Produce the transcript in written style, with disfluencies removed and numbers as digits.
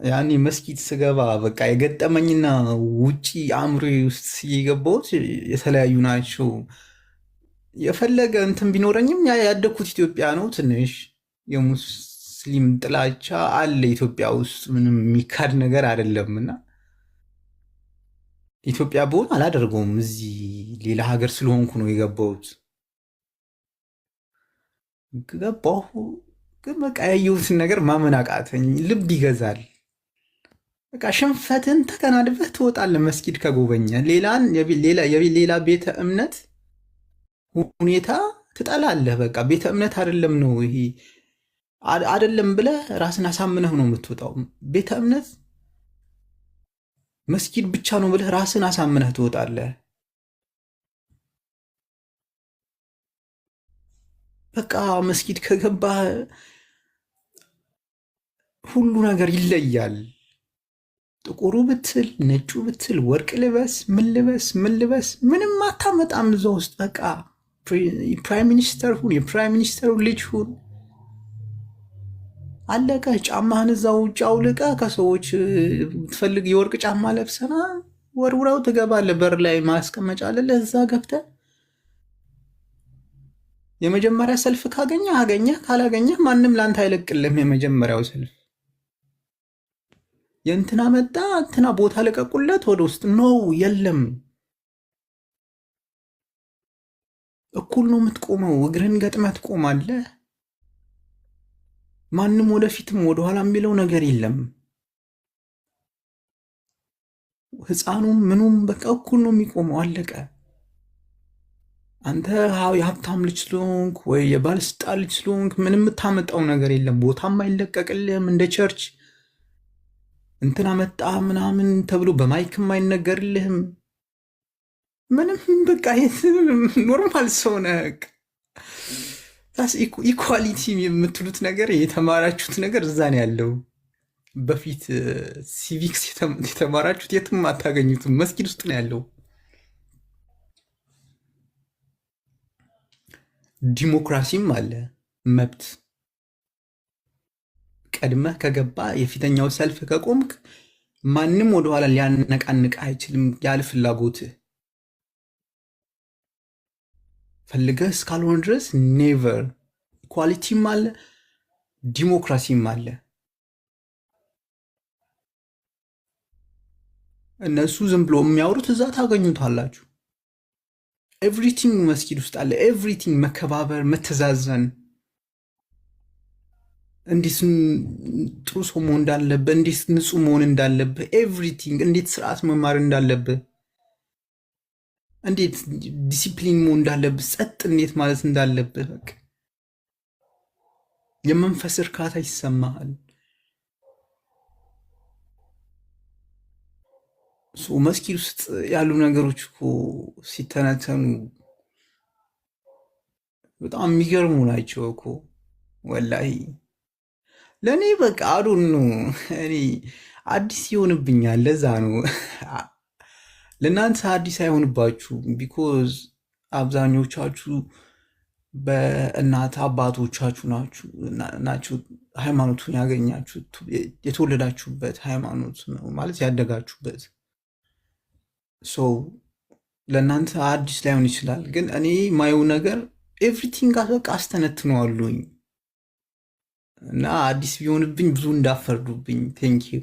ያኔ መስጊድ ስገባ በቃ የገጠመኝና ውጪ አእምሮዬ ውስጥ የገባሁት የተለያዩ ናቸው። የፈለገ እንትን ቢኖረኝም ያደግኩት ኢትዮጵያ ነው። ትንሽ የሙስሊም ጥላቻ አለ ኢትዮጵያ ውስጥ፣ ምንም የሚካድ ነገር አይደለም። እና ኢትዮጵያ ብሆን አላደርገውም። እዚህ ሌላ ሀገር ስለሆንኩ ነው የገባሁት። ገባሁ ግን በቃ ያየሁትን ነገር ማመን አቃተኝ። ልብ ይገዛል። በቃ ሽንፈትን ተከናንበህ ትወጣለህ። መስጊድ ከጎበኘ ሌላ ቤተ እምነት ሁኔታ ትጠላለህ። በቃ ቤተ እምነት አይደለም ነው ይሄ አይደለም ብለህ ራስን አሳምነህ ነው የምትወጣው። ቤተ እምነት መስጊድ ብቻ ነው ብለህ ራስን አሳምነህ ትወጣለህ። በቃ መስጊድ ከገባህ ሁሉ ነገር ይለያል። ጥቁሩ ብትል ነጩ ብትል ወርቅ ልበስ ምን ልበስ ምን ልበስ ምንም አታመጣም እዛ ውስጥ። በቃ ፕራይም ሚኒስተር ሁን፣ የፕራይም ሚኒስተሩ ልጅ ሁን፣ አለቀ። ጫማህን እዛ ውጭ አውልቀ ከሰዎች ትፈልግ የወርቅ ጫማ ለብሰና ወርውረው ትገባለህ። በር ላይ ማስቀመጫ አለልህ። እዛ ገብተህ የመጀመሪያ ሰልፍ ካገኘህ አገኘህ፣ ካላገኘህ ማንም ላንተ አይለቅልህም። የመጀመሪያው ሰልፍ የእንትና መጣ እንትና ቦታ ለቀቁለት ወደ ውስጥ ነው የለም። እኩል ነው የምትቆመው። እግርህን ገጥመህ ትቆማለህ። ማንም ወደፊትም ወደኋላ የሚለው ነገር የለም። ህፃኑም ምኑም በቃ እኩል ነው የሚቆመው። አለቀ። አንተ የሀብታም ልጅ ስለሆንክ ወይ የባለስልጣን ልጅ ስለሆንክ ምንም የምታመጣው ነገር የለም። ቦታም አይለቀቅልህም። እንደ ቸርች እንትና መጣ ምናምን ተብሎ በማይክም አይነገርልህም። ምንም በቃ ኖርማል ሰው ነህ። ኢኳሊቲ የምትሉት ነገር የተማራችሁት ነገር እዛ ነው ያለው። በፊት ሲቪክስ የተማራችሁት የትም አታገኙትም፣ መስጊድ ውስጥ ነው ያለው። ዲሞክራሲም አለ፣ መብት። ቀድመህ ከገባ የፊተኛው ሰልፍ ከቆምክ ማንም ወደኋላ ሊያነቃንቅ አይችልም ያለ ፍላጎትህ። ፈልገህ እስካልሆነ ድረስ ኔቨር። ኢኳሊቲም አለ፣ ዲሞክራሲም አለ። እነሱ ዝም ብሎ የሚያወሩት እዛ ታገኙታላችሁ። ኤቭሪቲንግ መስጊድ ውስጥ አለ። ኤቭሪቲንግ፣ መከባበር፣ መተዛዘን፣ እንዴት ጥሩ ሰው መሆን እንዳለብህ፣ እንዴት ንጹህ መሆን እንዳለብህ፣ ኤቭሪቲንግ፣ እንዴት ስርዓት መማር እንዳለብህ፣ እንዴት ዲሲፕሊን መሆን እንዳለብህ፣ ጸጥ እንዴት ማለት እንዳለብህ፣ በቃ የመንፈስ እርካታ ይሰማሃል። መስጊድ ውስጥ ያሉ ነገሮች እኮ ሲተነተኑ በጣም የሚገርሙ ናቸው እኮ ወላሂ። ለእኔ በቃ አዱን ነው እኔ አዲስ ይሆንብኛል። ለዛ ነው ለእናንተ አዲስ አይሆንባችሁም። ቢኮዝ አብዛኞቻችሁ በእናት አባቶቻችሁ ናችሁ ሃይማኖቱን ያገኛችሁት። የተወለዳችሁበት ሃይማኖት ነው ማለት ያደጋችሁበት። ሰው ለእናንተ አዲስ ላይሆን ይችላል። ግን እኔ ማየው ነገር ኤቭሪቲንግ በቃ አስተነትነዋለሁኝ እና አዲስ ቢሆንብኝ ብዙ እንዳፈርዱብኝ። ቴንኪዩ